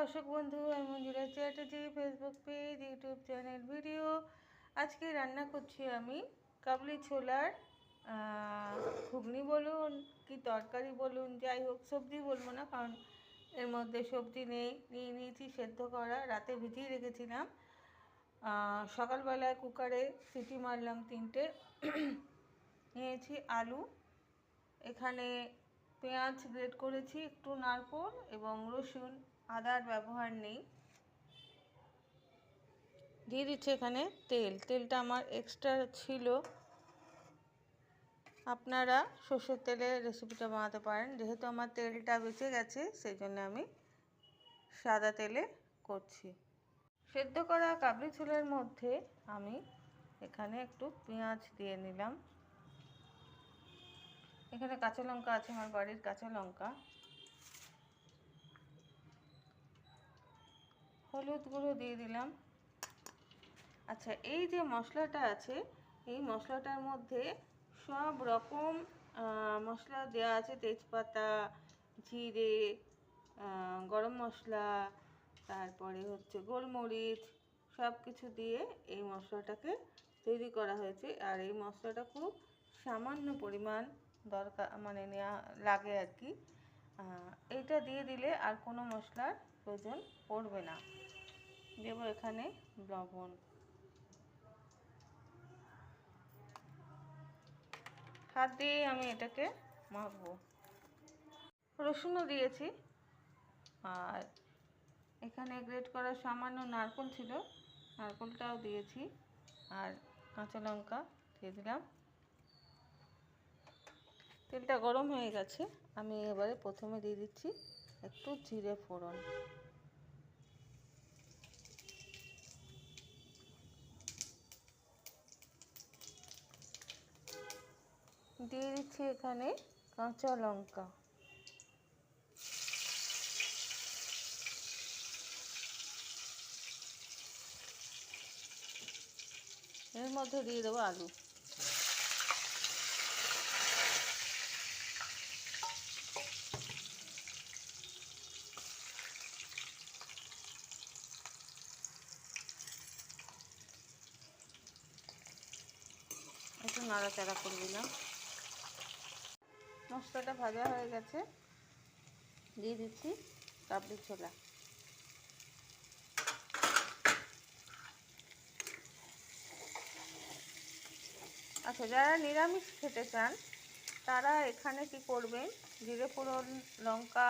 দর্শক বন্ধু, আমি Manjula Chatterjee, Facebook page, YouTube channel, video. আজকে রান্না করছি আমি কাবলি ছোলার ঘুগনি বলুন কি তরকারি বলুন, যাই হোক, সবজি বলবো না কারণ এর মধ্যে সবজি নেই। নিয়ে নিয়েছি সেদ্ধ করা, রাতে ভিজিয়ে রেখেছিলাম। সকালবেলায় কুকারে সিটি মারলাম 3টে। নিয়েছি আলু, এখানে পেঁয়াজ গ্রেট করেছি, একটু নারকোল এবং রসুন, আদার ব্যবহার নেই। দিয়ে দিচ্ছি এখানে তেলটা আমার এক্সট্রা ছিল। আপনারা সর্ষের তেলে রেসিপিটা বানাতে পারেন, যেহেতু আমার তেলটা বেঁচে গেছে সেই জন্য আমি সাদা তেলে করছি। সেদ্ধ করা কাবলি ছোলার মধ্যে আমি এখানে একটু পেঁয়াজ দিয়ে নিলাম। এখানে কাঁচা লঙ্কা আছে, আমার বাড়ির কাঁচা লঙ্কা। হলুদ গুঁড়ো দিয়ে দিলাম। আচ্ছা, এই যে মশলাটা আছে, এই মশলাটার মধ্যে সব রকম মশলা দেওয়া আছে। তেজপাতা, জিরে, গরম মশলা, তারপরে হচ্ছে গোলমরিচ, সব কিছু দিয়ে এই মশলাটাকে তৈরি করা হয়েছে। আর এই মশলাটা খুব সামান্য পরিমাণ দরকার, মানে নেওয়া লাগে আর কি। এইটা দিয়ে দিলে আর কোনো মশলার প্রয়োজন পড়বে না। দেবো এখানে লবণ। হাত দিয়ে আমি এটাকে মাখবো। রসুনও দিয়েছি, আর এখানে গ্রেট করা সামান্য নারকেল ছিল, নারকেলটাও দিয়েছি, আর কাঁচা লঙ্কা দিয়ে দিলাম। তেলটা গরম হয়ে গেছে, আমি এবারে প্রথমে দিয়ে দিচ্ছি একটু জিরে ফোড়ন। দিয়ে দিচ্ছি এখানে কাঁচা লঙ্কা। এর মধ্যে দিয়ে দেবো আলু। একটু নাড়াচাড়া করে দিলাম। মশলাটা ভাজা হয়ে গেছে, দিয়ে দিচ্ছি কাবলি ছোলা। আচ্ছা, যারা নিরামিষ খেতে চান তারা এখানে কি করবেন, জিরে ফোড়ন, লঙ্কা